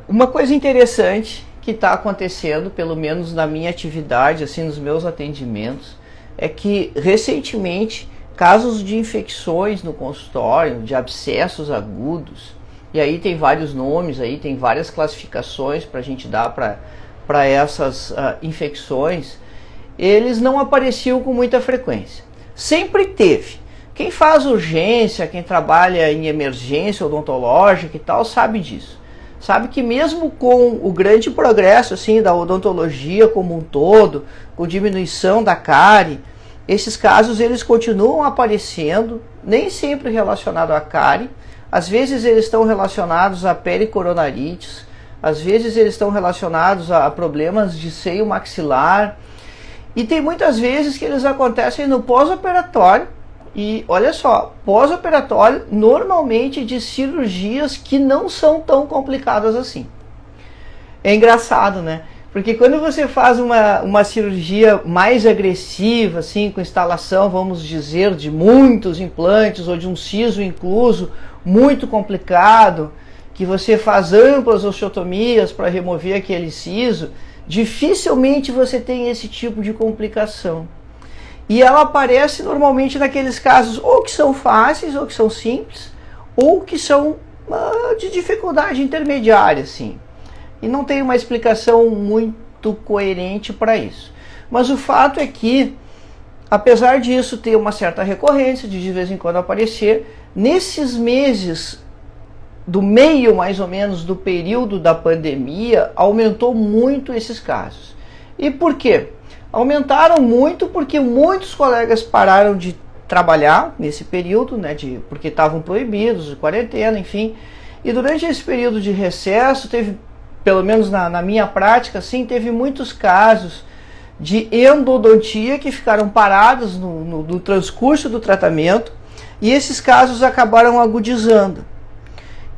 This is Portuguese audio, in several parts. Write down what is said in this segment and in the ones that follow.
Uma coisa interessante que está acontecendo, pelo menos na minha atividade, assim, nos meus atendimentos, é que recentemente casos de infecções no consultório, de abscessos agudos, e aí tem vários nomes, aí tem várias classificações para a gente dar para essas infecções, eles não apareciam com muita frequência. Sempre teve. Quem faz urgência, quem trabalha em emergência odontológica e tal, sabe disso. Sabe que mesmo com o grande progresso assim, da odontologia como um todo, com diminuição da cárie, esses casos eles continuam aparecendo, nem sempre relacionado à cárie, às vezes eles estão relacionados a pericoronarites, às vezes eles estão relacionados a problemas de seio maxilar, e tem muitas vezes que eles acontecem no pós-operatório. E olha só, pós-operatório normalmente de cirurgias que não são tão complicadas assim. É engraçado, né? Porque quando você faz uma cirurgia mais agressiva, assim, com instalação, vamos dizer, de muitos implantes ou de um siso incluso, muito complicado, que você faz amplas osteotomias para remover aquele siso, dificilmente você tem esse tipo de complicação. E ela aparece normalmente naqueles casos ou que são fáceis, ou que são simples, ou que são de dificuldade intermediária, assim. E não tem uma explicação muito coerente para isso. Mas o fato é que, apesar disso ter uma certa recorrência, de vez em quando aparecer, nesses meses do meio, mais ou menos, do período da pandemia, aumentou muito esses casos. E por quê? Aumentaram muito porque muitos colegas pararam de trabalhar nesse período, né, porque estavam proibidos, de quarentena, enfim. E durante esse período de recesso, teve, pelo menos na minha prática, assim, teve muitos casos de endodontia que ficaram parados no transcurso do tratamento, e esses casos acabaram agudizando.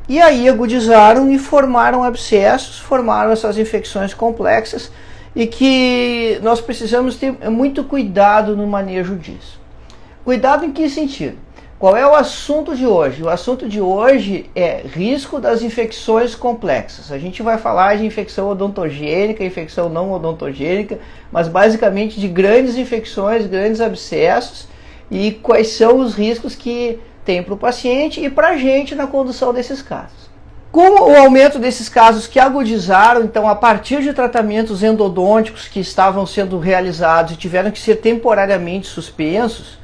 E aí agudizaram e formaram abscessos, formaram essas infecções complexas, e que nós precisamos ter muito cuidado no manejo disso. Cuidado em que sentido? Qual é o assunto de hoje? O assunto de hoje é risco das infecções complexas. A gente vai falar de infecção odontogênica, infecção não odontogênica, mas basicamente de grandes infecções, grandes abscessos e quais são os riscos que tem para o paciente e para a gente na condução desses casos. Com o aumento desses casos que agudizaram, então a partir de tratamentos endodônticos que estavam sendo realizados e tiveram que ser temporariamente suspensos,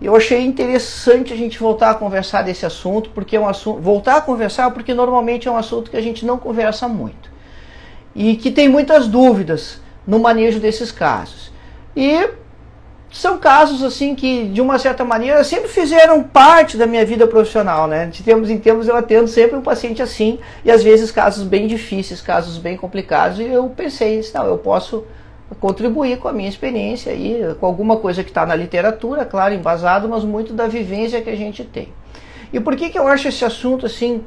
eu achei interessante a gente voltar a conversar desse assunto, porque é um assunto, voltar a conversar porque normalmente é um assunto que a gente não conversa muito e que tem muitas dúvidas no manejo desses casos. E são casos assim que, de uma certa maneira, sempre fizeram parte da minha vida profissional, né? De tempos em tempos eu atendo sempre um paciente assim, e às vezes casos bem difíceis, casos bem complicados, e eu pensei, não, eu posso contribuir com a minha experiência aí, com alguma coisa que está na literatura, claro, embasado, mas muito da vivência que a gente tem. E por que eu acho esse assunto assim,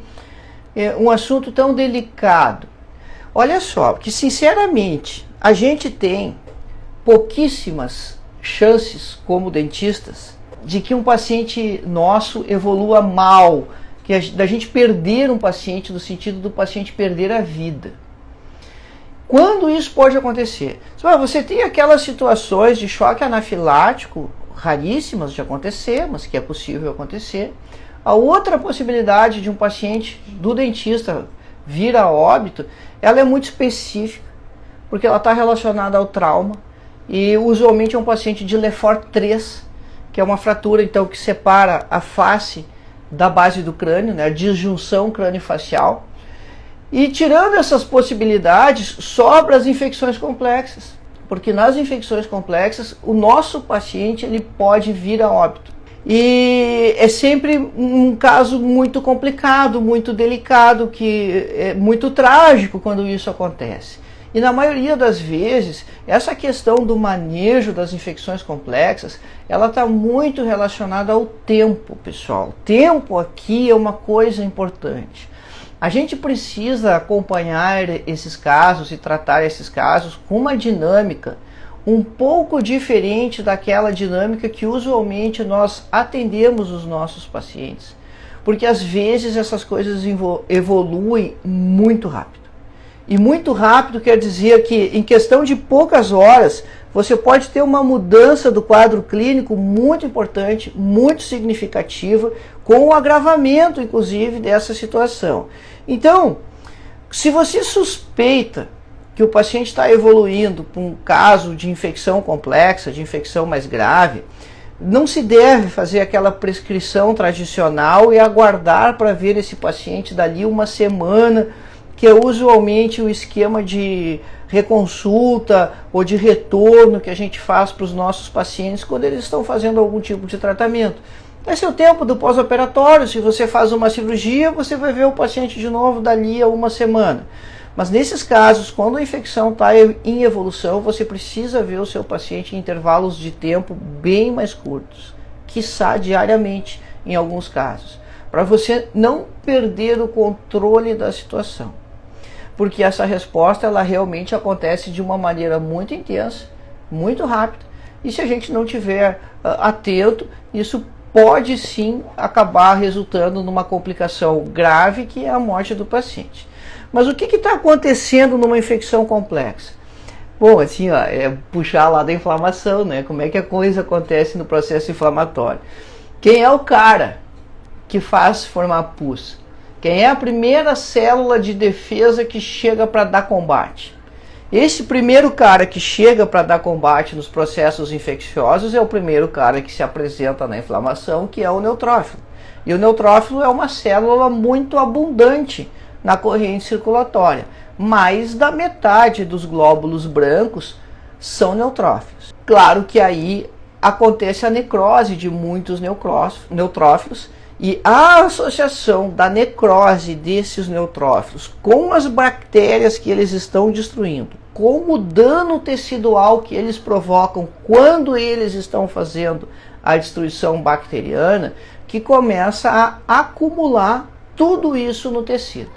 um assunto tão delicado? Olha só, que sinceramente, a gente tem pouquíssimas chances como dentistas de que um paciente nosso evolua mal, da gente perder um paciente no sentido do paciente perder a vida. Quando isso pode acontecer? Você tem aquelas situações de choque anafilático raríssimas de acontecer, mas que é possível acontecer. A outra possibilidade de um paciente do dentista vir a óbito, ela é muito específica, porque ela está relacionada ao trauma. E usualmente é um paciente de Lefort 3, que é uma fratura então que separa a face da base do crânio, né, a disjunção crânio-facial. E tirando essas possibilidades, sobra as infecções complexas, porque nas infecções complexas o nosso paciente ele pode vir a óbito. E é sempre um caso muito complicado, muito delicado, que é muito trágico quando isso acontece. E na maioria das vezes, essa questão do manejo das infecções complexas, ela está muito relacionada ao tempo, pessoal. Tempo aqui é uma coisa importante. A gente precisa acompanhar esses casos e tratar esses casos com uma dinâmica um pouco diferente daquela dinâmica que usualmente nós atendemos os nossos pacientes. Porque às vezes essas coisas evoluem muito rápido. E muito rápido quer dizer que em questão de poucas horas você pode ter uma mudança do quadro clínico muito importante, muito significativa, com o agravamento inclusive dessa situação. Então, se você suspeita que o paciente está evoluindo para um caso de infecção complexa, de infecção mais grave, não se deve fazer aquela prescrição tradicional e aguardar para ver esse paciente dali uma semana, que é usualmente o esquema de reconsulta ou de retorno que a gente faz para os nossos pacientes quando eles estão fazendo algum tipo de tratamento. Esse é o tempo do pós-operatório. Se você faz uma cirurgia, você vai ver o paciente de novo dali a uma semana. Mas nesses casos, quando a infecção está em evolução, você precisa ver o seu paciente em intervalos de tempo bem mais curtos, quiçá diariamente em alguns casos, para você não perder o controle da situação. Porque essa resposta ela realmente acontece de uma maneira muito intensa, muito rápida, e se a gente não tiver atento, isso pode sim acabar resultando numa complicação grave, que é a morte do paciente. Mas o que está acontecendo numa infecção complexa? Bom, assim, ó, é puxar lá da inflamação, né? Como é que a coisa acontece no processo inflamatório? Quem é o cara que faz formar pus? Quem é a primeira célula de defesa que chega para dar combate? Esse primeiro cara que chega para dar combate nos processos infecciosos é o primeiro cara que se apresenta na inflamação, que é o neutrófilo. E o neutrófilo é uma célula muito abundante na corrente circulatória. Mais da metade dos glóbulos brancos são neutrófilos. Claro que aí acontece a necrose de muitos neutrófilos, e a associação da necrose desses neutrófilos com as bactérias que eles estão destruindo, com o dano tecidual que eles provocam quando eles estão fazendo a destruição bacteriana, que começa a acumular tudo isso no tecido.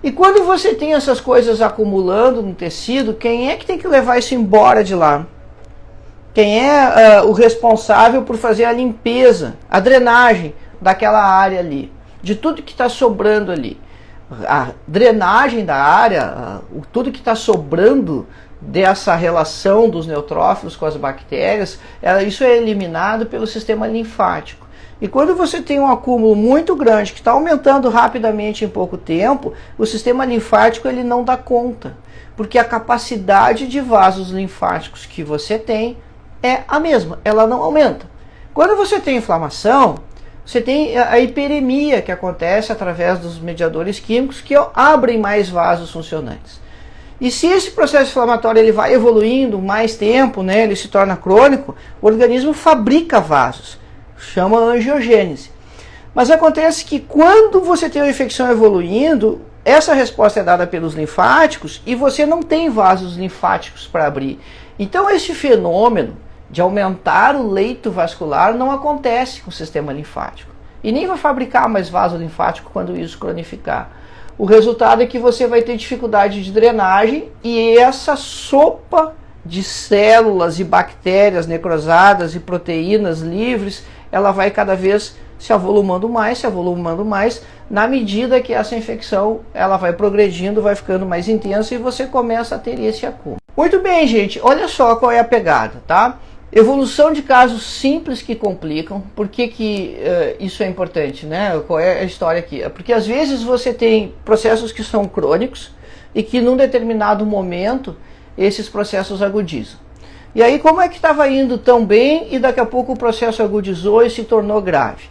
E quando você tem essas coisas acumulando no tecido, quem é que tem que levar isso embora de lá? Quem é o responsável por fazer a limpeza, a drenagem daquela área ali, de tudo que está sobrando ali? A drenagem da área, tudo que está sobrando dessa relação dos neutrófilos com as bactérias, isso é eliminado pelo sistema linfático. E quando você tem um acúmulo muito grande, que está aumentando rapidamente em pouco tempo, o sistema linfático ele não dá conta, porque a capacidade de vasos linfáticos que você tem é a mesma, ela não aumenta. Quando você tem inflamação, você tem a hiperemia que acontece através dos mediadores químicos que abrem mais vasos funcionantes. E se esse processo inflamatório ele vai evoluindo mais tempo, né, ele se torna crônico, o organismo fabrica vasos, chama angiogênese. Mas acontece que quando você tem uma infecção evoluindo, essa resposta é dada pelos linfáticos e você não tem vasos linfáticos para abrir. Então esse fenômeno de aumentar o leito vascular não acontece com o sistema linfático. E nem vai fabricar mais vaso linfático quando isso cronificar. O resultado é que você vai ter dificuldade de drenagem e essa sopa de células e bactérias necrosadas e proteínas livres, ela vai cada vez se avolumando mais, na medida que essa infecção ela vai progredindo, vai ficando mais intensa e você começa a ter esse acúmulo. Muito bem, gente, olha só qual é a pegada, tá? Evolução de casos simples que complicam. Por que isso é importante, né? Qual é a história aqui? Porque às vezes você tem processos que são crônicos e que num determinado momento esses processos agudizam. E aí como é que estava indo tão bem e daqui a pouco o processo agudizou e se tornou grave?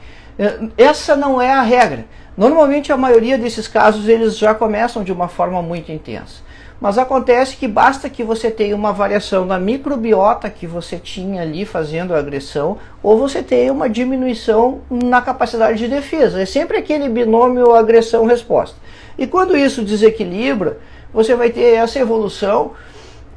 Essa não é a regra. Normalmente a maioria desses casos eles já começam de uma forma muito intensa. Mas acontece que basta que você tenha uma variação na microbiota que você tinha ali fazendo a agressão, ou você tenha uma diminuição na capacidade de defesa. É sempre aquele binômio agressão-resposta. E quando isso desequilibra, você vai ter essa evolução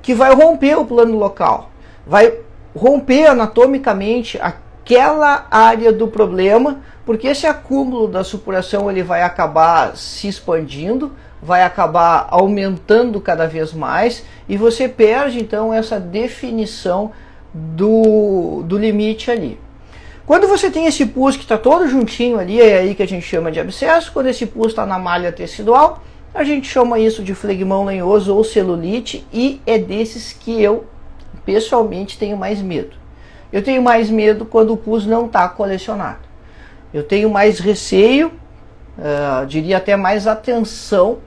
que vai romper o plano local, vai romper anatomicamente aquela área do problema, porque esse acúmulo da supuração ele vai acabar se expandindo, vai acabar aumentando cada vez mais e você perde então essa definição do limite ali. Quando você tem esse pus que está todo juntinho ali, é aí que a gente chama de abscesso. Quando esse pus está na malha tecidual, a gente chama isso de flegmão lenhoso ou celulite, e é desses que eu pessoalmente tenho mais medo. Eu tenho mais medo quando o pus não está colecionado. Eu tenho mais receio, diria até mais atenção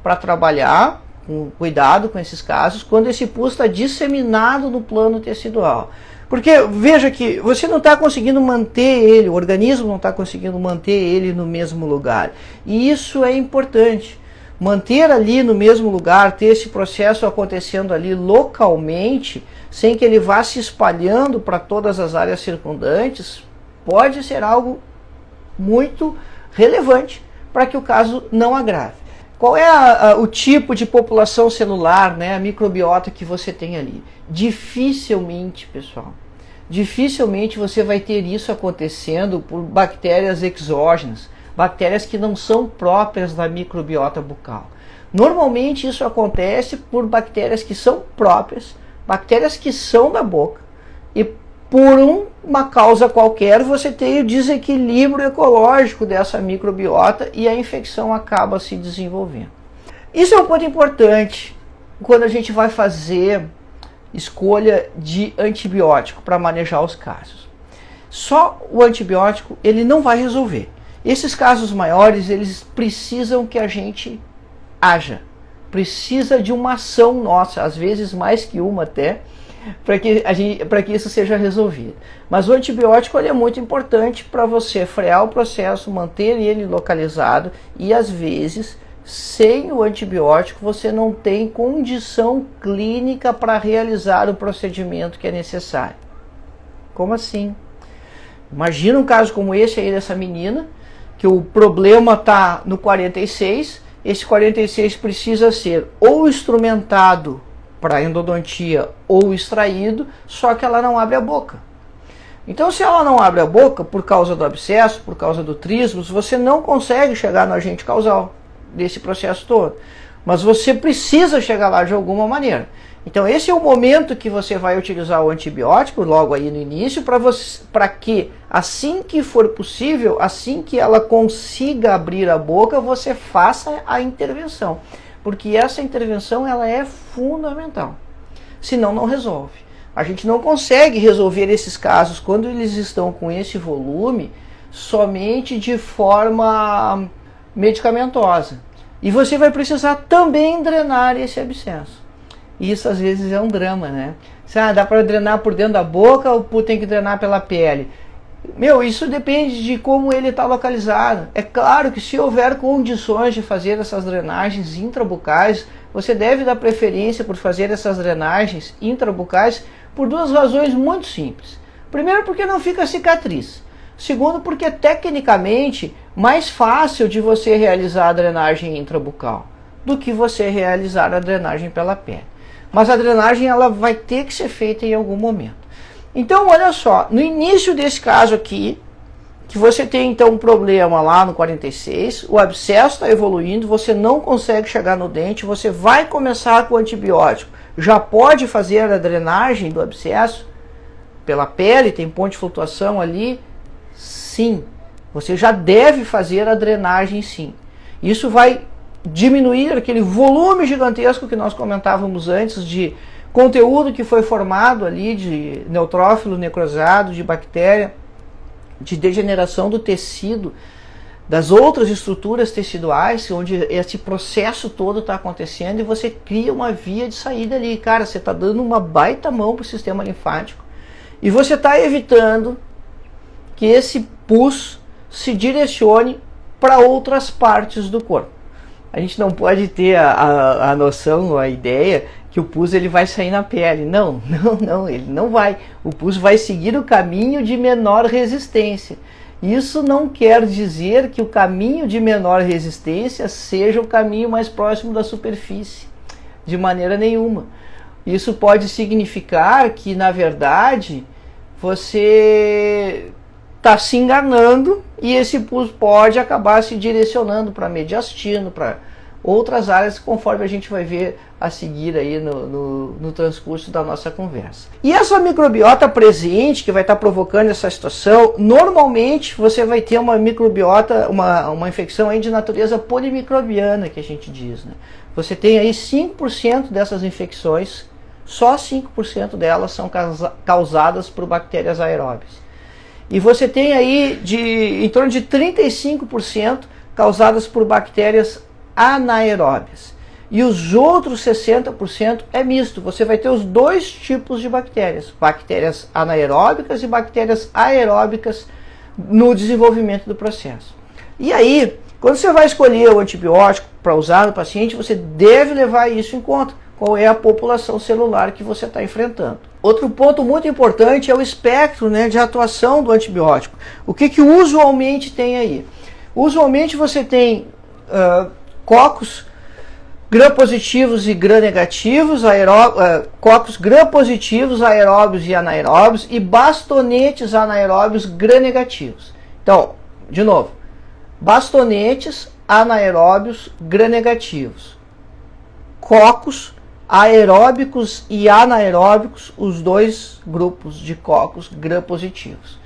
para trabalhar com cuidado com esses casos, quando esse pus está disseminado no plano tecidual. Porque veja que você não está conseguindo manter ele, o organismo não está conseguindo manter ele no mesmo lugar. E isso é importante. Manter ali no mesmo lugar, ter esse processo acontecendo ali localmente, sem que ele vá se espalhando para todas as áreas circundantes, pode ser algo muito relevante para que o caso não agrave. Qual é o tipo de população celular, né, a microbiota que você tem ali? Dificilmente, pessoal, dificilmente você vai ter isso acontecendo por bactérias exógenas, bactérias que não são próprias da microbiota bucal. Normalmente isso acontece por bactérias que são próprias, bactérias que são da boca, e por uma causa qualquer você tem o desequilíbrio ecológico dessa microbiota e a infecção acaba se desenvolvendo. Isso é um ponto importante quando a gente vai fazer escolha de antibiótico para manejar os casos. Só o antibiótico ele não vai resolver. Esses casos maiores, eles precisam que a gente haja. Precisa de uma ação nossa, às vezes mais que uma até, para que isso seja resolvido. Mas o antibiótico ele é muito importante para você frear o processo, manter ele localizado, e às vezes sem o antibiótico você não tem condição clínica para realizar o procedimento que é necessário. Como assim? Imagina um caso como esse aí dessa menina, que o problema está no 46, esse 46 precisa ser ou instrumentado para endodontia ou extraído, só que ela não abre a boca. Então, se ela não abre a boca por causa do abscesso, por causa do trismus, você não consegue chegar no agente causal desse processo todo. Mas você precisa chegar lá de alguma maneira. Então, esse é o momento que você vai utilizar o antibiótico, logo aí no início, para que, assim que for possível, assim que ela consiga abrir a boca, você faça a intervenção. Porque essa intervenção ela é fundamental. Senão não resolve. A gente não consegue resolver esses casos quando eles estão com esse volume somente de forma medicamentosa. E você vai precisar também drenar esse abscesso. Isso às vezes é um drama, né? Dá para drenar por dentro da boca ou tem que drenar pela pele? Isso depende de como ele está localizado. É claro que se houver condições de fazer essas drenagens intrabucais, você deve dar preferência por fazer essas drenagens intrabucais por duas razões muito simples. Primeiro, porque não fica cicatriz. Segundo, porque é tecnicamente mais fácil de você realizar a drenagem intrabucal do que você realizar a drenagem pela pele. Mas a drenagem ela vai ter que ser feita em algum momento. Então, olha só, no início desse caso aqui, que você tem então um problema lá no 46, o abscesso está evoluindo, você não consegue chegar no dente, você vai começar com o antibiótico, já pode fazer a drenagem do abscesso pela pele, tem ponto de flutuação ali? Sim, você já deve fazer a drenagem sim. Isso vai diminuir aquele volume gigantesco que nós comentávamos antes de conteúdo que foi formado ali de neutrófilo necrosado, de bactéria, de degeneração do tecido, das outras estruturas teciduais, onde esse processo todo está acontecendo, e você cria uma via de saída ali. Cara, você está dando uma baita mão para o sistema linfático e você está evitando que esse pus se direcione para outras partes do corpo. A gente não pode ter a noção, a ideia que o pus ele vai sair na pele. Não, ele não vai. O pus vai seguir o caminho de menor resistência. Isso não quer dizer que o caminho de menor resistência seja o caminho mais próximo da superfície. De maneira nenhuma. Isso pode significar que, na verdade, você está se enganando e esse pus pode acabar se direcionando para mediastino, para outras áreas, conforme a gente vai ver a seguir aí no transcurso da nossa conversa. E essa microbiota presente, que vai estar provocando essa situação, normalmente você vai ter uma microbiota, uma infecção aí de natureza polimicrobiana, que a gente diz, né? Você tem aí 5% dessas infecções, só 5% delas são causadas por bactérias aeróbias. E você tem aí em torno de 35% causadas por bactérias anaeróbias. E os outros 60% é misto. Você vai ter os dois tipos de bactérias. Bactérias anaeróbicas e bactérias aeróbicas no desenvolvimento do processo. E aí, quando você vai escolher o antibiótico para usar no paciente, você deve levar isso em conta. Qual é a população celular que você está enfrentando. Outro ponto muito importante é o espectro, né, de atuação do antibiótico. O que usualmente tem aí? Usualmente você tem cocos gram-positivos e gram-negativos, cocos gram-positivos, aeróbios e anaeróbios, e bastonetes anaeróbios gram-negativos. Então, de novo, bastonetes anaeróbios gram-negativos, cocos aeróbicos e anaeróbicos, os dois grupos de cocos gram-positivos.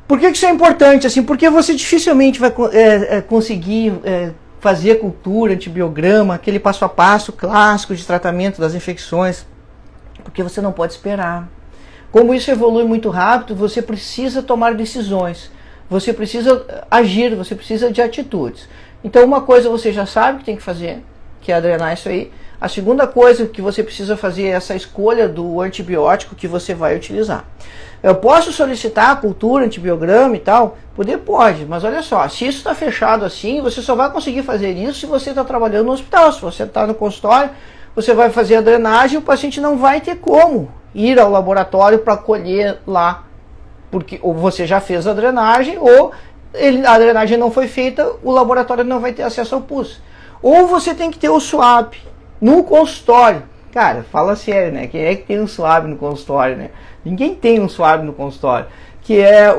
Por que isso é importante? Assim, porque você dificilmente vai conseguir fazer cultura, antibiograma, aquele passo a passo clássico de tratamento das infecções, porque você não pode esperar. Como isso evolui muito rápido, você precisa tomar decisões, você precisa agir, você precisa de atitudes. Então uma coisa você já sabe que tem que fazer, que é drenar isso aí. A segunda coisa que você precisa fazer é essa escolha do antibiótico que você vai utilizar. Eu posso solicitar a cultura, antibiograma e tal? Pode, mas olha só, se isso está fechado assim, você só vai conseguir fazer isso se você está trabalhando no hospital. Se você está no consultório, você vai fazer a drenagem e o paciente não vai ter como ir ao laboratório para colher lá, porque ou você já fez a drenagem ou a drenagem não foi feita, o laboratório não vai ter acesso ao pus. Ou você tem que ter o swab no consultório. Cara, fala sério, né? Quem é que tem um swab no consultório, né? Ninguém tem um swab no consultório. Que é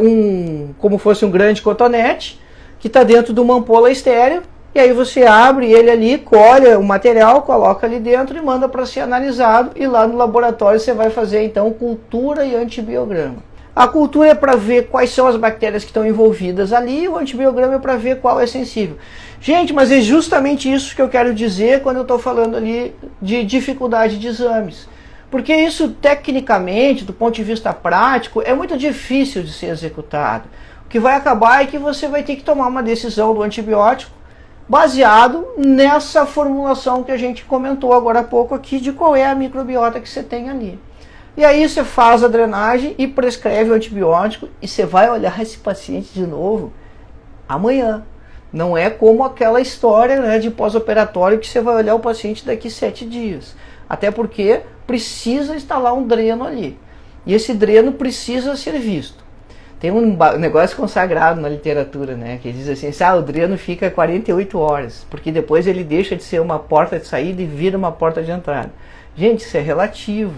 como fosse um grande cotonete, que está dentro de uma ampola estéreo, e aí você abre ele ali, colhe o material, coloca ali dentro e manda para ser analisado, e lá no laboratório você vai fazer então cultura e antibiograma. A cultura é para ver quais são as bactérias que estão envolvidas ali, o antibiograma é para ver qual é sensível. Gente, mas é justamente isso que eu quero dizer quando eu estou falando ali de dificuldade de exames. Porque isso, tecnicamente, do ponto de vista prático, é muito difícil de ser executado. O que vai acabar é que você vai ter que tomar uma decisão do antibiótico baseado nessa formulação que a gente comentou agora há pouco aqui, de qual é a microbiota que você tem ali. E aí você faz a drenagem e prescreve o antibiótico e você vai olhar esse paciente de novo amanhã. Não é como aquela história, né, de pós-operatório que você vai olhar o paciente daqui 7 dias. Até porque precisa instalar um dreno ali. E esse dreno precisa ser visto. Tem um negócio consagrado na literatura, né, que diz assim, o dreno fica 48 horas, porque depois ele deixa de ser uma porta de saída e vira uma porta de entrada. Gente, isso é relativo.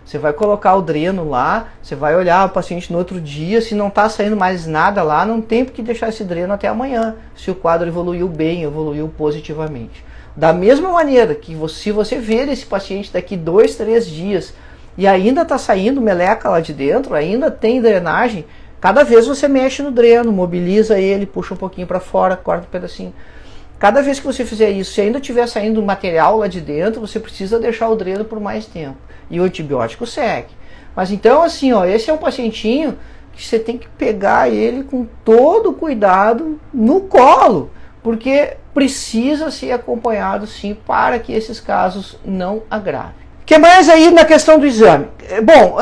Você vai colocar o dreno lá, você vai olhar o paciente no outro dia, se não está saindo mais nada lá, não tem por que deixar esse dreno até amanhã, se o quadro evoluiu bem, evoluiu positivamente. Da mesma maneira que se você ver esse paciente daqui 2, 3 dias e ainda está saindo meleca lá de dentro, ainda tem drenagem, cada vez você mexe no dreno, mobiliza ele, puxa um pouquinho para fora, corta um pedacinho. Cada vez que você fizer isso, se ainda estiver saindo material lá de dentro, você precisa deixar o dreno por mais tempo. E o antibiótico segue. Mas então, assim, esse é um pacientinho que você tem que pegar ele com todo cuidado no colo, porque precisa ser acompanhado, sim, para que esses casos não agravem. O que mais aí na questão do exame? Bom,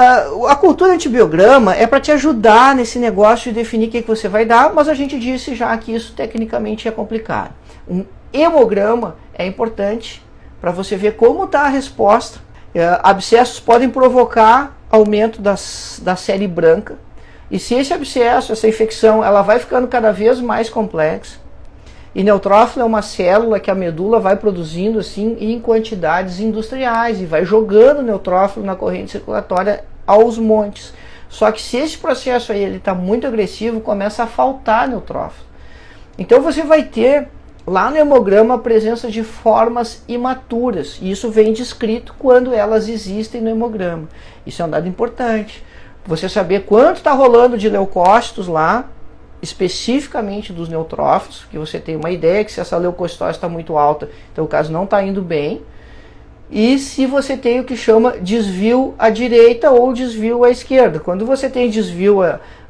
a cultura antibiograma é para te ajudar nesse negócio de definir o que você vai dar, mas a gente disse já que isso tecnicamente é complicado. Um hemograma é importante para você ver como está a resposta. Abscessos podem provocar aumento da série branca, e se esse abscesso, essa infecção, ela vai ficando cada vez mais complexa, e neutrófilo é uma célula que a medula vai produzindo assim em quantidades industriais e vai jogando neutrófilo na corrente circulatória aos montes. Só que se esse processo aí está muito agressivo, começa a faltar neutrófilo. Então você vai ter lá no hemograma a presença de formas imaturas, e isso vem descrito quando elas existem no hemograma. Isso é um dado importante. Você saber quanto está rolando de leucócitos lá, especificamente dos neutrófilos, que você tem uma ideia que se essa leucocitose está muito alta, então o caso não está indo bem. E se você tem o que chama desvio à direita ou desvio à esquerda. Quando você tem desvio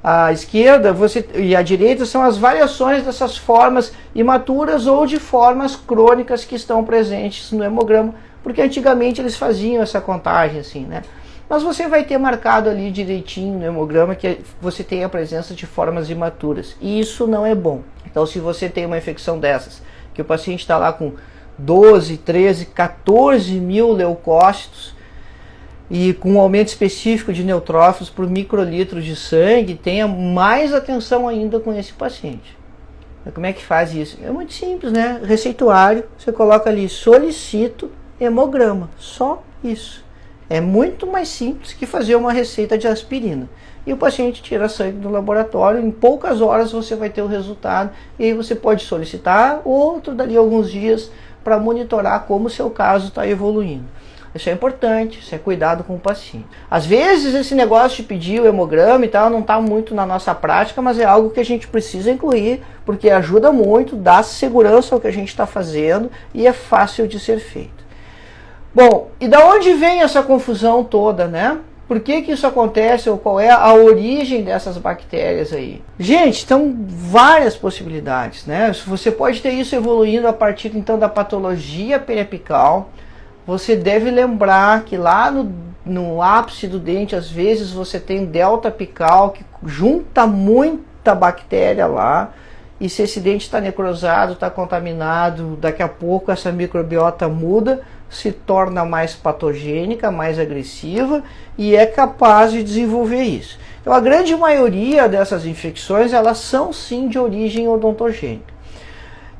à esquerda e à direita, são as variações dessas formas imaturas ou de formas crônicas que estão presentes no hemograma, porque antigamente eles faziam essa contagem assim, né? Mas você vai ter marcado ali direitinho no hemograma que você tem a presença de formas imaturas, e isso não é bom. Então, se você tem uma infecção dessas, que o paciente está lá com 12, 13, 14 mil leucócitos e com um aumento específico de neutrófilos por microlitro de sangue, tenha mais atenção ainda com esse paciente. Como é que faz isso? É muito simples, né? Receituário, você coloca ali, solicito hemograma, só isso. É muito mais simples que fazer uma receita de aspirina. E o paciente tira sangue do laboratório, em poucas horas você vai ter o resultado, e aí você pode solicitar outro dali a alguns dias para monitorar como o seu caso está evoluindo. Isso é importante, isso é cuidado com o paciente. Às vezes esse negócio de pedir o hemograma e tal não está muito na nossa prática, mas é algo que a gente precisa incluir, porque ajuda muito, dá segurança ao que a gente está fazendo e é fácil de ser feito. Bom, e da onde vem essa confusão toda, né? Por que isso acontece ou qual é a origem dessas bactérias aí? Gente, estão várias possibilidades, né? Você pode ter isso evoluindo a partir então da patologia periapical. Você deve lembrar que lá no ápice do dente, às vezes você tem delta apical que junta muita bactéria lá. E se esse dente está necrosado, está contaminado, daqui a pouco essa microbiota muda, se torna mais patogênica, mais agressiva e é capaz de desenvolver isso. Então a grande maioria dessas infecções, elas são sim de origem odontogênica.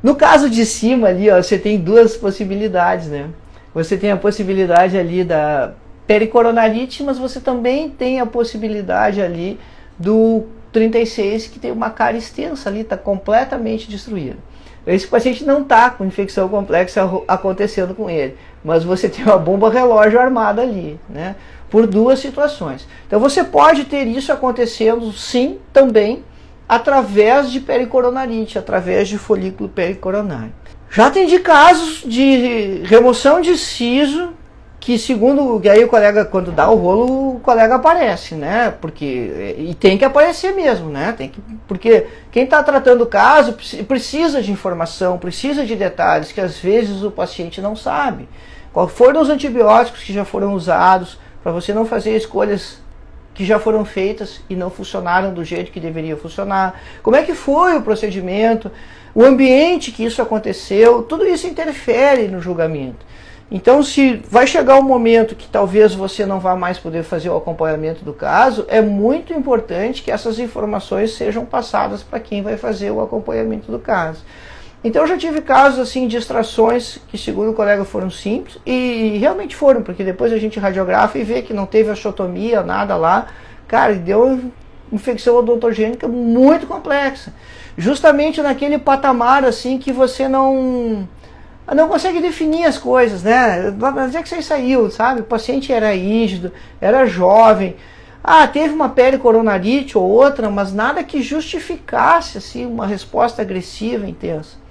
No caso de cima ali, ó, você tem duas possibilidades, né? Você tem a possibilidade ali da pericoronarite, mas você também tem a possibilidade ali do 36, que tem uma cárie extensa ali, está completamente destruída. Esse paciente não está com infecção complexa acontecendo com ele, mas você tem uma bomba relógio armada ali, né? Por duas situações. Então você pode ter isso acontecendo sim também através de pericoronarite, através de folículo pericoronário. Já atendi casos de remoção de siso que, segundo, e aí o colega, quando dá o rolo, o colega aparece, né? Porque, e tem que aparecer mesmo, né? Porque quem está tratando o caso precisa de informação, precisa de detalhes que às vezes o paciente não sabe. Qual foram os antibióticos que já foram usados, para você não fazer escolhas que já foram feitas e não funcionaram do jeito que deveria funcionar. Como é que foi o procedimento, o ambiente que isso aconteceu, tudo isso interfere no julgamento. Então, se vai chegar um momento que talvez você não vá mais poder fazer o acompanhamento do caso, é muito importante que essas informações sejam passadas para quem vai fazer o acompanhamento do caso. Então, eu já tive casos assim de extrações que, segundo o colega, foram simples, e realmente foram, porque depois a gente radiografa e vê que não teve achotomia, nada lá. Cara, deu uma infecção odontogênica muito complexa. Justamente naquele patamar assim que você não consegue definir as coisas, né? Mas é que você saiu, sabe? O paciente era rígido, era jovem. Teve uma pericoronarite ou outra, mas nada que justificasse assim, uma resposta agressiva, intensa.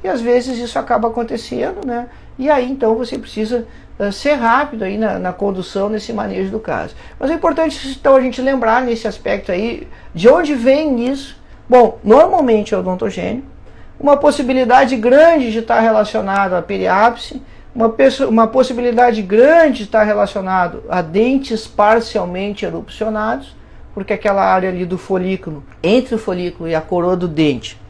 E às vezes isso acaba acontecendo, né? E aí então você precisa ser rápido aí na condução, nesse manejo do caso. Mas é importante então a gente lembrar nesse aspecto aí, de onde vem isso. Bom, normalmente é odontogênio. Uma possibilidade grande de estar relacionado à periápse, uma possibilidade grande de estar relacionado a dentes parcialmente erupcionados, porque aquela área ali do folículo, entre o folículo e a coroa do dente,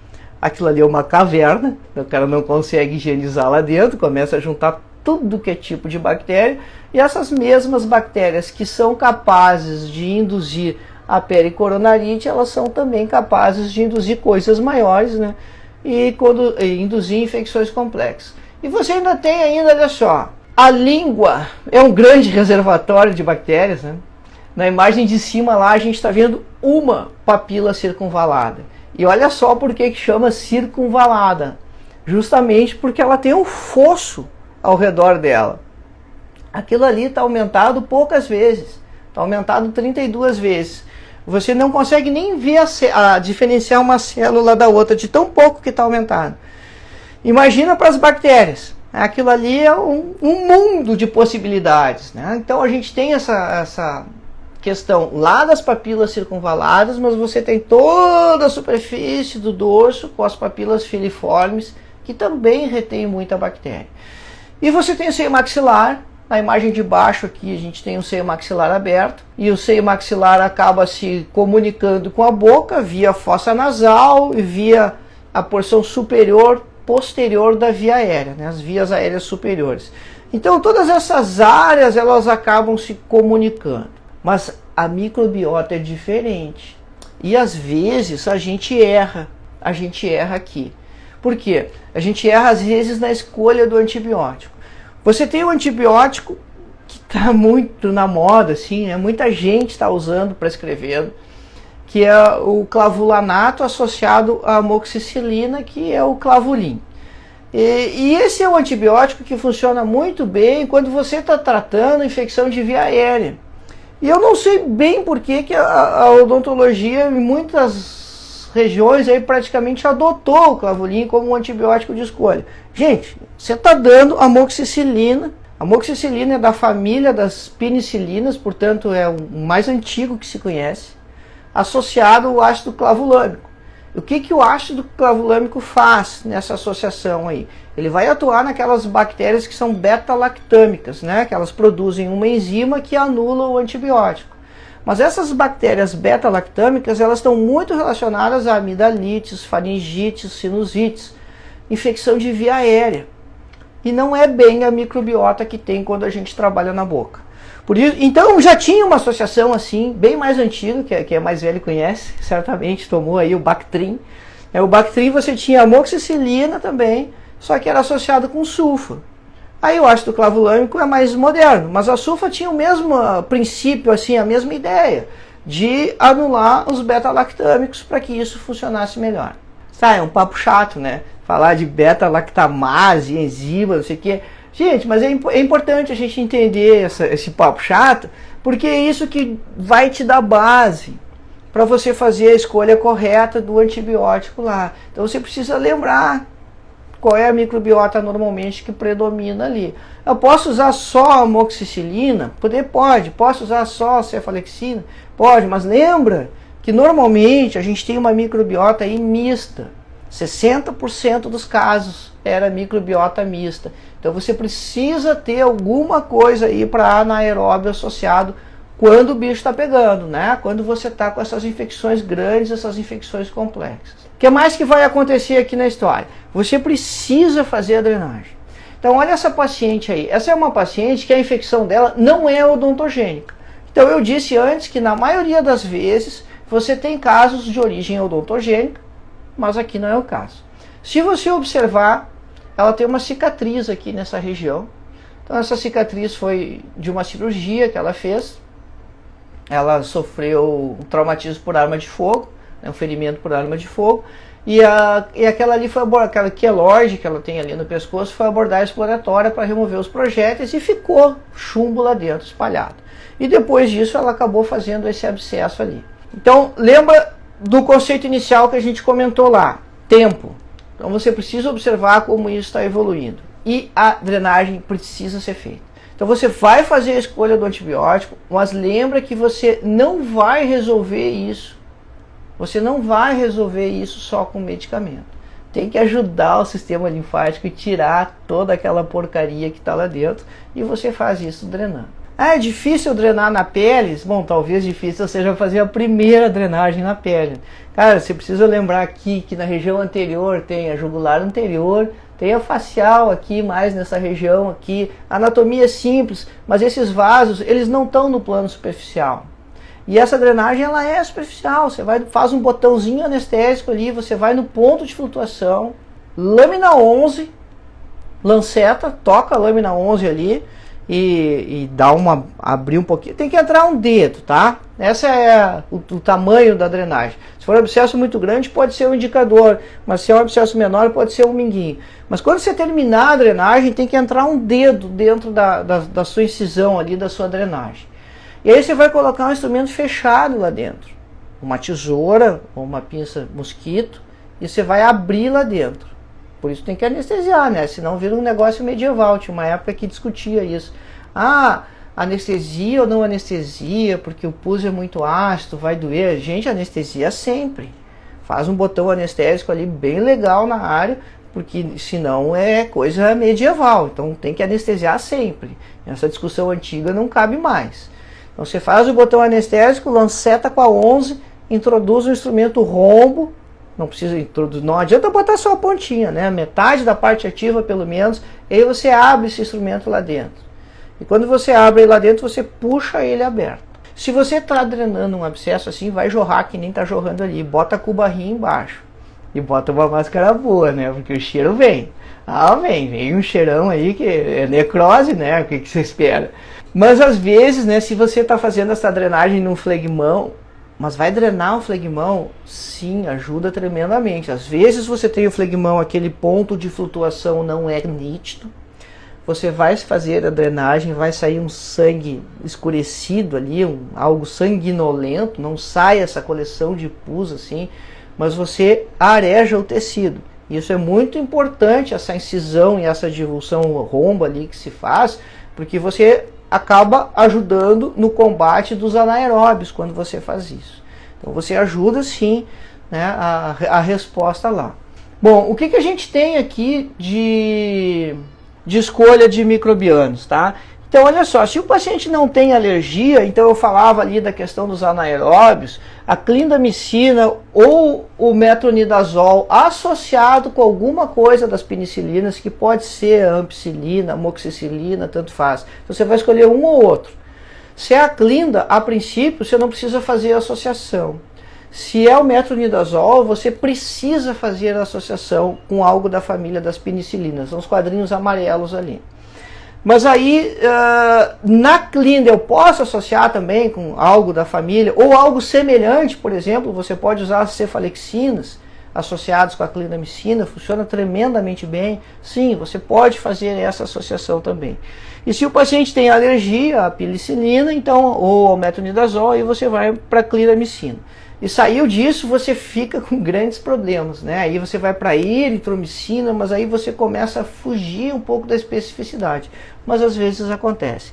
aquilo ali é uma caverna, o cara não consegue higienizar lá dentro, começa a juntar tudo que é tipo de bactéria, e essas mesmas bactérias que são capazes de induzir a pericoronarite, elas são também capazes de induzir coisas maiores, né? E induzir infecções complexas. E você ainda tem olha só, a língua é um grande reservatório de bactérias, né? Na imagem de cima lá a gente está vendo uma papila circunvalada. E olha só por que chama circunvalada. justamente porque ela tem um fosso ao redor dela. Aquilo ali está aumentado poucas vezes, está aumentado 32 vezes. Você não consegue nem ver diferenciar uma célula da outra, de tão pouco que está aumentado. Imagina para as bactérias. Aquilo ali é um mundo de possibilidades, né? Então a gente tem essa questão lá das papilas circunvaladas, mas você tem toda a superfície do dorso com as papilas filiformes, que também retém muita bactéria. E você tem o seio maxilar. Na imagem de baixo aqui a gente tem o seio maxilar aberto, e o seio maxilar acaba se comunicando com a boca via fossa nasal e via a porção superior, posterior da via aérea, né, as vias aéreas superiores. Então todas essas áreas elas acabam se comunicando, mas a microbiota é diferente. E às vezes a gente erra aqui. Por quê? A gente erra às vezes na escolha do antibiótico. Você tem um antibiótico que está muito na moda, assim, né? Muita gente está usando, prescrevendo, que é o clavulanato associado à amoxicilina, que é o clavulin. E esse é um antibiótico que funciona muito bem quando você está tratando infecção de via aérea. E eu não sei bem por que a odontologia, em muitas regiões, aí praticamente adotou o clavulin como um antibiótico de escolha. Gente, você está dando amoxicilina. A amoxicilina é da família das penicilinas, portanto é o mais antigo que se conhece, associado ao ácido clavulâmico. O que o ácido clavulâmico faz nessa associação aí? Ele vai atuar naquelas bactérias que são beta-lactâmicas, né? Que elas produzem uma enzima que anula o antibiótico. Mas essas bactérias beta-lactâmicas, elas estão muito relacionadas a amidalites, faringites, sinusites, infecção de via aérea. E não é bem a microbiota que tem quando a gente trabalha na boca. Por isso, então já tinha uma associação assim, bem mais antiga, que é mais velho conhece, certamente tomou aí o Bactrim. O Bactrim você tinha amoxicilina também, só que era associado com sulfa. Aí o ácido clavulâmico é mais moderno, mas a sulfa tinha o mesmo princípio, assim, a mesma ideia, de anular os beta-lactâmicos para que isso funcionasse melhor. É um papo chato, né? Falar de beta-lactamase, enzima, não sei o quê. Gente, mas é importante a gente entender esse papo chato, porque é isso que vai te dar base para você fazer a escolha correta do antibiótico lá. Então você precisa lembrar qual é a microbiota normalmente que predomina ali. Eu posso usar só a amoxicilina? Pode. Posso usar só a cefalexina? Pode, mas lembra que normalmente a gente tem uma microbiota aí mista. 60% dos casos era microbiota mista. Então você precisa ter alguma coisa aí para anaeróbio associado quando o bicho está pegando, né? Quando você está com essas infecções grandes, essas infecções complexas. O que mais que vai acontecer aqui na história? Você precisa fazer a drenagem. Então olha essa paciente aí. Essa é uma paciente que a infecção dela não é odontogênica. Então eu disse antes que na maioria das vezes você tem casos de origem odontogênica, mas aqui não é o caso. Se você observar, ela tem uma cicatriz aqui nessa região. Então essa cicatriz foi de uma cirurgia que ela fez. Ela sofreu um traumatismo por arma de fogo, um ferimento por arma de fogo. E aquela ali foi aquela queloide que ela tem ali no pescoço, foi abordagem exploratória para remover os projéteis e ficou chumbo lá dentro, espalhado. E depois disso ela acabou fazendo esse abscesso ali. Então lembra do conceito inicial que a gente comentou lá, tempo. Então você precisa observar como isso está evoluindo. E a drenagem precisa ser feita. Então você vai fazer a escolha do antibiótico, mas lembra que você não vai resolver isso. Você não vai resolver isso só com medicamento. Tem que ajudar o sistema linfático e tirar toda aquela porcaria que está lá dentro. E você faz isso drenando. É difícil drenar na pele? Bom, talvez difícil seja fazer a primeira drenagem na pele. Cara, você precisa lembrar aqui que na região anterior tem a jugular anterior, tem a facial aqui, mais nessa região aqui. A anatomia é simples, mas esses vasos, eles não estão no plano superficial. E essa drenagem, ela é superficial. Você faz um botãozinho anestésico ali, você vai no ponto de flutuação, lâmina 11, lanceta, toca a lâmina 11 ali, e abrir um pouquinho, tem que entrar um dedo, tá? Essa é o tamanho da drenagem. Se for um abscesso muito grande, pode ser um indicador, mas se é um abscesso menor, pode ser um minguinho. Mas quando você terminar a drenagem, tem que entrar um dedo dentro da sua incisão ali, da sua drenagem. E aí você vai colocar um instrumento fechado lá dentro, uma tesoura ou uma pinça mosquito, e você vai abrir lá dentro. Por isso tem que anestesiar, né? Senão vira um negócio medieval. Tinha uma época que discutia isso. Ah, anestesia ou não anestesia, porque o pus é muito ácido, vai doer. Gente, anestesia sempre. Faz um botão anestésico ali bem legal na área, porque senão é coisa medieval. Então tem que anestesiar sempre. Essa discussão antiga não cabe mais. Então você faz o botão anestésico, lanceta com a 11, introduz o instrumento rombo. Não precisa introduzir, não adianta botar só a pontinha, né? Metade da parte ativa pelo menos, e aí você abre esse instrumento lá dentro. E quando você abre ele lá dentro, você puxa ele aberto. Se você está drenando um abscesso assim, vai jorrar que nem está jorrando ali. Bota a cubarrinha embaixo. E bota uma máscara boa, né? Porque o cheiro vem. Ah, vem um cheirão aí que é necrose, né? O que você espera? Mas às vezes, né, se você está fazendo essa drenagem num flegmão, mas vai drenar o flegmão? Sim, ajuda tremendamente. Às vezes você tem o flegmão, aquele ponto de flutuação não é nítido. Você vai fazer a drenagem, vai sair um sangue escurecido ali, algo sanguinolento, não sai essa coleção de pus assim, mas você areja o tecido. Isso é muito importante, essa incisão e essa divulsão romba ali que se faz, porque você acaba ajudando no combate dos anaeróbios quando você faz isso. Então você ajuda sim, né, a resposta lá. Bom, o que a gente tem aqui de escolha de microbianos, tá? Então olha só, se o paciente não tem alergia, então eu falava ali da questão dos anaeróbios, a clindamicina ou o metronidazol associado com alguma coisa das penicilinas, que pode ser a ampicilina, amoxicilina, tanto faz. Então você vai escolher um ou outro. Se é a clinda, a princípio você não precisa fazer a associação. Se é o metronidazol, você precisa fazer a associação com algo da família das penicilinas, são os quadrinhos amarelos ali. Mas aí, na clinda eu posso associar também com algo da família, ou algo semelhante, por exemplo, você pode usar as cefalexinas associadas com a clindamicina, funciona tremendamente bem. Sim, você pode fazer essa associação também. E se o paciente tem alergia à penicilina, então, ou ao metronidazol, aí você vai para a clindamicina. E saiu disso, você fica com grandes problemas, né? Aí você vai para eritromicina, mas aí você começa a fugir um pouco da especificidade. Mas às vezes acontece.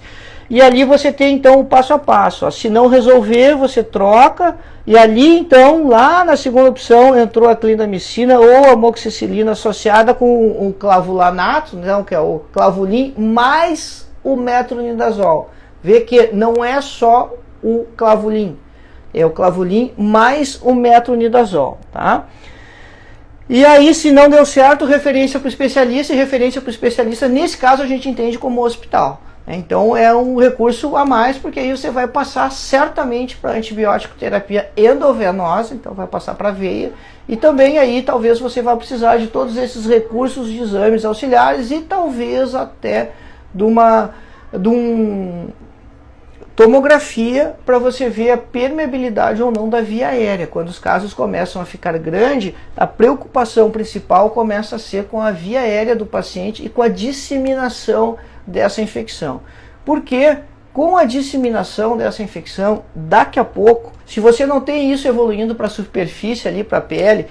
E ali você tem então o passo a passo. Ó. Se não resolver, você troca. E ali então, lá na segunda opção, entrou a clindamicina ou a amoxicilina associada com o clavulanato, né, que é o clavulin, mais o metronidazol. Vê que não é só o clavulin. É o clavulin mais o metronidazol, tá? E aí, se não deu certo, referência para o especialista, e referência para o especialista, nesse caso, a gente entende como hospital. Né? Então, é um recurso a mais, porque aí você vai passar certamente para antibiótico terapia endovenosa, então vai passar para a veia, e também aí talvez você vá precisar de todos esses recursos de exames auxiliares e talvez até de tomografia para você ver a permeabilidade ou não da via aérea. Quando os casos começam a ficar grandes, a preocupação principal começa a ser com a via aérea do paciente e com a disseminação dessa infecção. Porque com a disseminação dessa infecção, daqui a pouco, se você não tem isso evoluindo para a superfície ali, para a pele,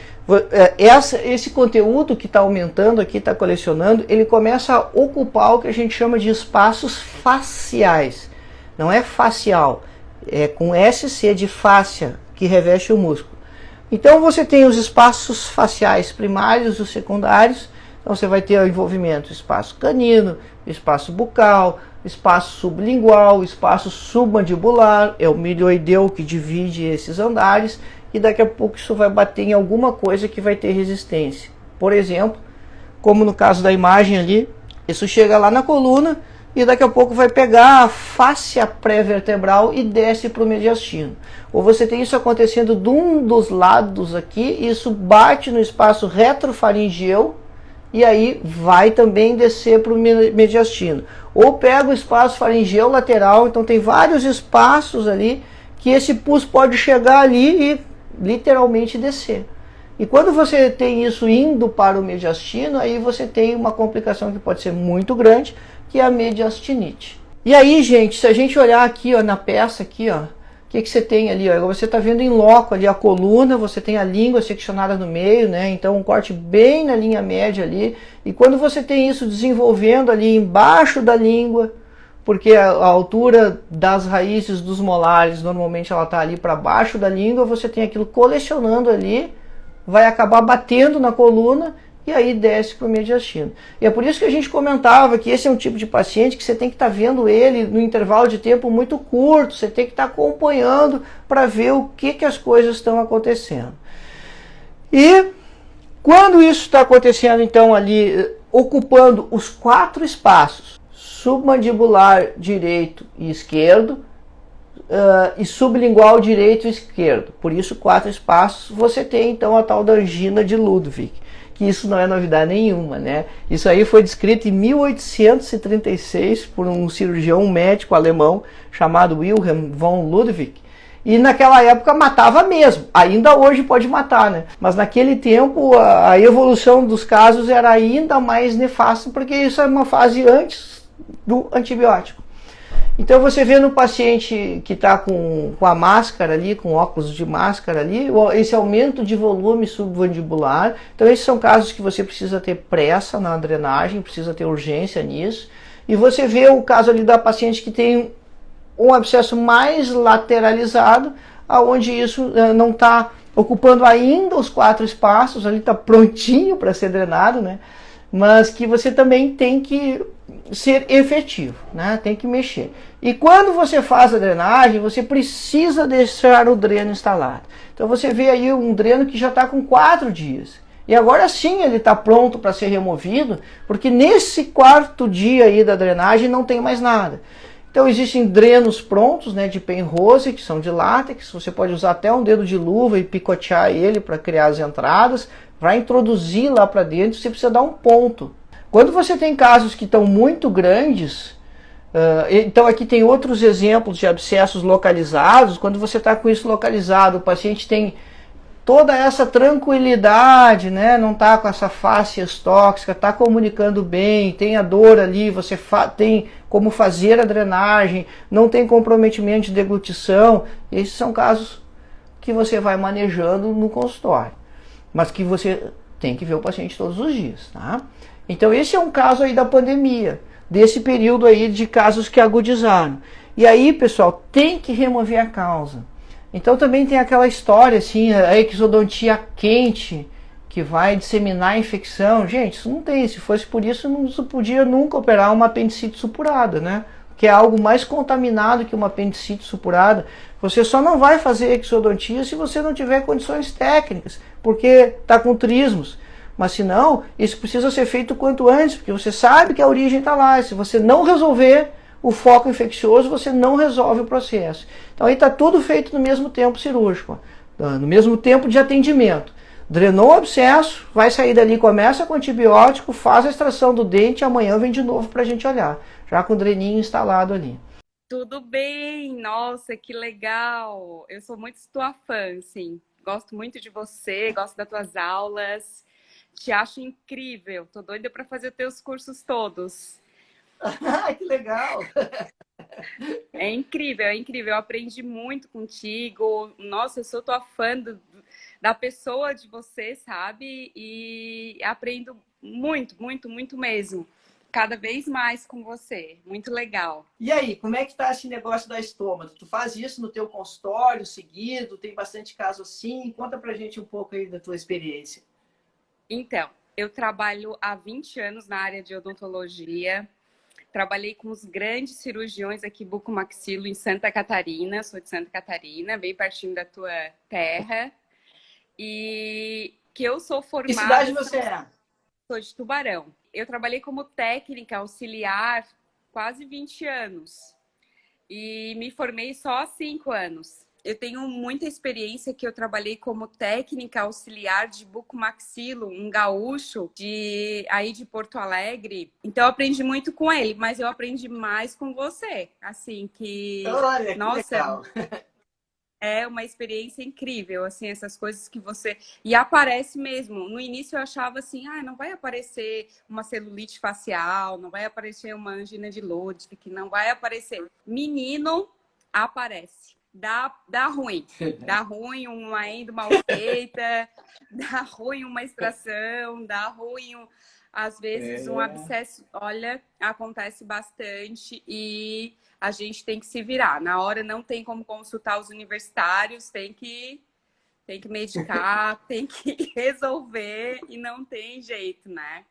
esse conteúdo que está aumentando aqui, está colecionando, ele começa a ocupar o que a gente chama de espaços faciais. Não é facial, é com SC de fáscia, que reveste o músculo. Então você tem os espaços faciais primários e os secundários. Então você vai ter o envolvimento espaço canino, espaço bucal, espaço sublingual, espaço submandibular, é o milioideu que divide esses andares, e daqui a pouco isso vai bater em alguma coisa que vai ter resistência. Por exemplo, como no caso da imagem ali, isso chega lá na coluna, e daqui a pouco vai pegar a fáscia pré-vertebral e desce para o mediastino. Ou você tem isso acontecendo de um dos lados aqui, e isso bate no espaço retrofaringeu, e aí vai também descer para o mediastino. Ou pega o espaço faringeu lateral, então tem vários espaços ali que esse pus pode chegar ali e literalmente descer. E quando você tem isso indo para o mediastino, aí você tem uma complicação que pode ser muito grande, que é a mediastinite. E aí, gente, se a gente olhar aqui, ó, na peça aqui, ó, o que você tem ali? Ó? Você está vendo em loco ali a coluna, você tem a língua seccionada no meio, né? Então um corte bem na linha média ali. E quando você tem isso desenvolvendo ali embaixo da língua, porque a altura das raízes dos molares, normalmente ela está ali para baixo da língua, você tem aquilo colecionando ali, vai acabar batendo na coluna e aí desce para o mediastino. E é por isso que a gente comentava que esse é um tipo de paciente que você tem que estar vendo ele no intervalo de tempo muito curto, você tem que estar acompanhando para ver o que as coisas estão acontecendo. E quando isso está acontecendo, então, ali, ocupando os 4 espaços, submandibular direito e esquerdo, e sublingual direito e esquerdo, por isso 4 espaços, você tem então a tal da angina de Ludwig, que isso não é novidade nenhuma, né? Isso aí foi descrito em 1836 por um cirurgião médico alemão chamado Wilhelm von Ludwig, e naquela época matava mesmo, ainda hoje pode matar, né? Mas naquele tempo a evolução dos casos era ainda mais nefasta, porque isso é uma fase antes do antibiótico. Então você vê no paciente que está com a máscara ali, com óculos de máscara ali, esse aumento de volume submandibular. Então esses são casos que você precisa ter pressa na drenagem, precisa ter urgência nisso. E você vê o caso ali da paciente que tem um abscesso mais lateralizado, aonde isso não está ocupando ainda os 4 espaços, ali está prontinho para ser drenado, né? Mas que você também tem que ser efetivo, né? Tem que mexer. E quando você faz a drenagem, você precisa deixar o dreno instalado. Então você vê aí um dreno que já está com 4 dias. E agora sim ele está pronto para ser removido, porque nesse 4º dia aí da drenagem não tem mais nada. Então existem drenos prontos, né, de Penrose, que são de látex, você pode usar até um dedo de luva e picotear ele para criar as entradas, vai introduzir lá para dentro, você precisa dar um ponto. Quando você tem casos que estão muito grandes, então aqui tem outros exemplos de abscessos localizados. Quando você está com isso localizado, o paciente tem toda essa tranquilidade, né? Não está com essa face tóxica, está comunicando bem, tem a dor ali, você tem como fazer a drenagem, não tem comprometimento de deglutição. Esses são casos que você vai manejando no consultório, mas que você tem que ver o paciente todos os dias, tá? Então esse é um caso aí da pandemia, desse período aí de casos que agudizaram. E aí, pessoal, tem que remover a causa. Então também tem aquela história assim, a exodontia quente, que vai disseminar a infecção. Gente, isso não tem. Se fosse por isso, não se podia nunca operar uma apendicite supurada, né? Que é algo mais contaminado que uma apendicite supurada. Você só não vai fazer exodontia se você não tiver condições técnicas, porque está com trismos. Mas se não, isso precisa ser feito quanto antes, porque você sabe que a origem está lá. Se você não resolver o foco infeccioso, você não resolve o processo. Então aí está tudo feito no mesmo tempo cirúrgico, no mesmo tempo de atendimento. Drenou o abscesso, vai sair dali, começa com antibiótico, faz a extração do dente, amanhã vem de novo para a gente olhar, já com o dreninho instalado ali. Tudo bem, nossa, que legal. Eu sou muito tua fã, assim. Gosto muito de você, gosto das tuas aulas. Te acho incrível. Tô doida para fazer teus cursos todos. Que legal! É incrível, é incrível. Eu aprendi muito contigo. Nossa, eu sou tua fã da pessoa de você, sabe? E aprendo muito, muito, muito mesmo. Cada vez mais com você. Muito legal. E aí, como é que tá esse negócio da estômago? Tu faz isso no teu consultório seguido? Tem bastante caso assim? Conta pra gente um pouco aí da tua experiência. Então, eu trabalho há 20 anos na área de odontologia. Trabalhei com os grandes cirurgiões aqui, bucomaxilo, em Santa Catarina. Sou de Santa Catarina, bem pertinho da tua terra. E que eu sou formada... Que cidade você é? Sou de Tubarão. Eu trabalhei como técnica auxiliar quase 20 anos. E me formei só há 5 anos. eu tenho muita experiência que eu trabalhei como técnica auxiliar de bucomaxilo, um gaúcho aí de Porto Alegre. Então eu aprendi muito com ele, mas eu aprendi mais com você. Assim que, Olha, que nossa, legal. é uma experiência incrível, assim, essas coisas que você... E aparece mesmo. No início eu achava assim, não vai aparecer uma celulite facial, não vai aparecer uma angina de Lodwig, não vai aparecer. Menino, aparece. Dá ruim. Dá ruim uma endo mal feita, dá ruim uma extração, dá ruim, às vezes, um abscesso. Olha, acontece bastante e a gente tem que se virar. Na hora não tem como consultar os universitários, tem que medicar, tem que resolver e não tem jeito, né?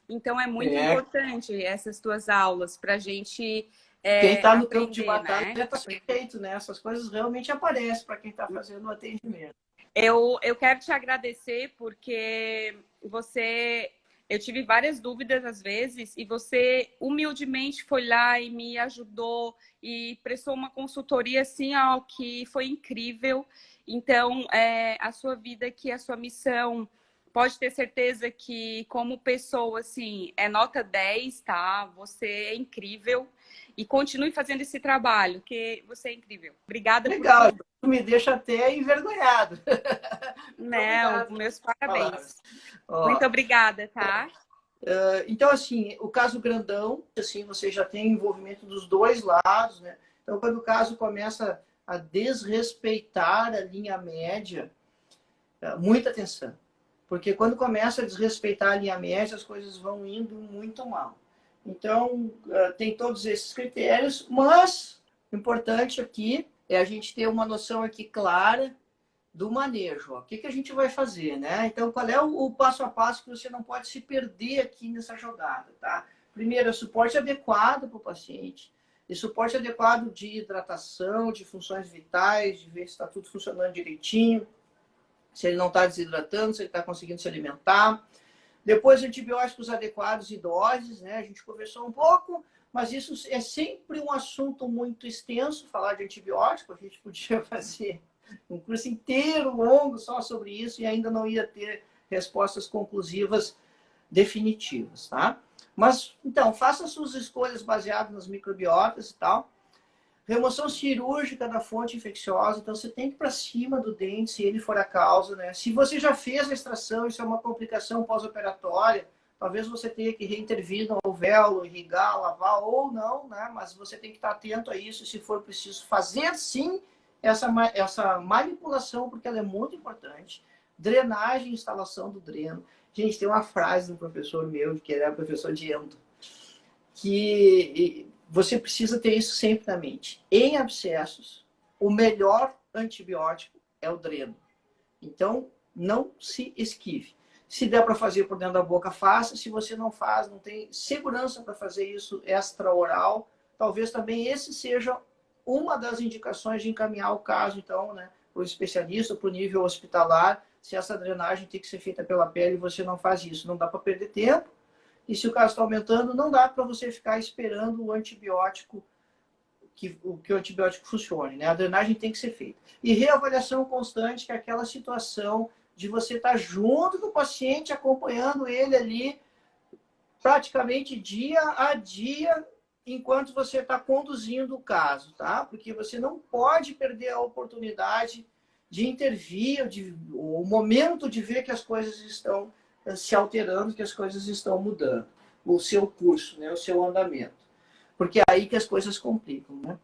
Então é muito importante essas tuas aulas para a gente quem está no campo de aprender, batalha né? está perfeito, né? Essas coisas realmente aparecem para quem está fazendo o atendimento. Eu quero te agradecer porque eu tive várias dúvidas às vezes e você humildemente foi lá e me ajudou e prestou uma consultoria assim, que foi incrível. Então, a sua vida aqui, a sua missão, pode ter certeza que como pessoa, assim, é nota 10, tá? Você é incrível e continue fazendo esse trabalho, que você é incrível. Obrigada Legal, por tudo. me deixa até envergonhado. Não, Obrigado meus pelas parabéns. palavras. Ó, Muito obrigada, tá? então, assim, o caso grandão, assim, você já tem envolvimento dos dois lados, né? Então, quando o caso começa a desrespeitar a linha média, muita atenção. Porque quando começa a desrespeitar a linha média, as coisas vão indo muito mal. Então, tem todos esses critérios, mas o importante aqui é a gente ter uma noção aqui clara do manejo. Ó. O que a gente vai fazer, né? Então, qual é o passo a passo que você não pode se perder aqui nessa jogada, tá? Primeiro, é suporte adequado para o paciente, e suporte adequado de hidratação, de funções vitais, de ver se está tudo funcionando direitinho, se ele não está desidratando, se ele está conseguindo se alimentar. Depois, antibióticos adequados e doses, né? A gente conversou um pouco, mas isso é sempre um assunto muito extenso, falar de antibiótico. A gente podia fazer um curso inteiro, longo, só sobre isso, e ainda não ia ter respostas conclusivas definitivas, tá? Mas, então, faça suas escolhas baseadas nas microbiotas e tal. Remoção cirúrgica da fonte infecciosa, então você tem que ir para cima do dente, se ele for a causa, né? Se você já fez a extração, isso é uma complicação pós-operatória, talvez você tenha que reintervir no alvéolo, irrigar, lavar ou não, né? Mas você tem que estar atento a isso, se for preciso fazer sim essa manipulação, porque ela é muito importante. Drenagem, instalação do dreno. Gente, tem uma frase de um professor meu, que ele é professor de endo, que você precisa ter isso sempre na mente. Em abscessos, o melhor antibiótico é o dreno. Então, não se esquive. Se der para fazer por dentro da boca, faça. Se você não faz, não tem segurança para fazer isso extra-oral, talvez também esse seja uma das indicações de encaminhar o caso, então, né, para o especialista, para o nível hospitalar. Se essa drenagem tem que ser feita pela pele, você não faz isso. Não dá para perder tempo. E se o caso está aumentando, não dá para você ficar esperando o antibiótico, que o antibiótico funcione, né? A drenagem tem que ser feita. E reavaliação constante, que é aquela situação de você estar junto do paciente, acompanhando ele ali, praticamente dia a dia, enquanto você está conduzindo o caso, tá? Porque você não pode perder a oportunidade de intervir, o momento de ver que as coisas estão se alterando, que as coisas estão mudando, o seu curso, né, o seu andamento. Porque é aí que as coisas complicam, né?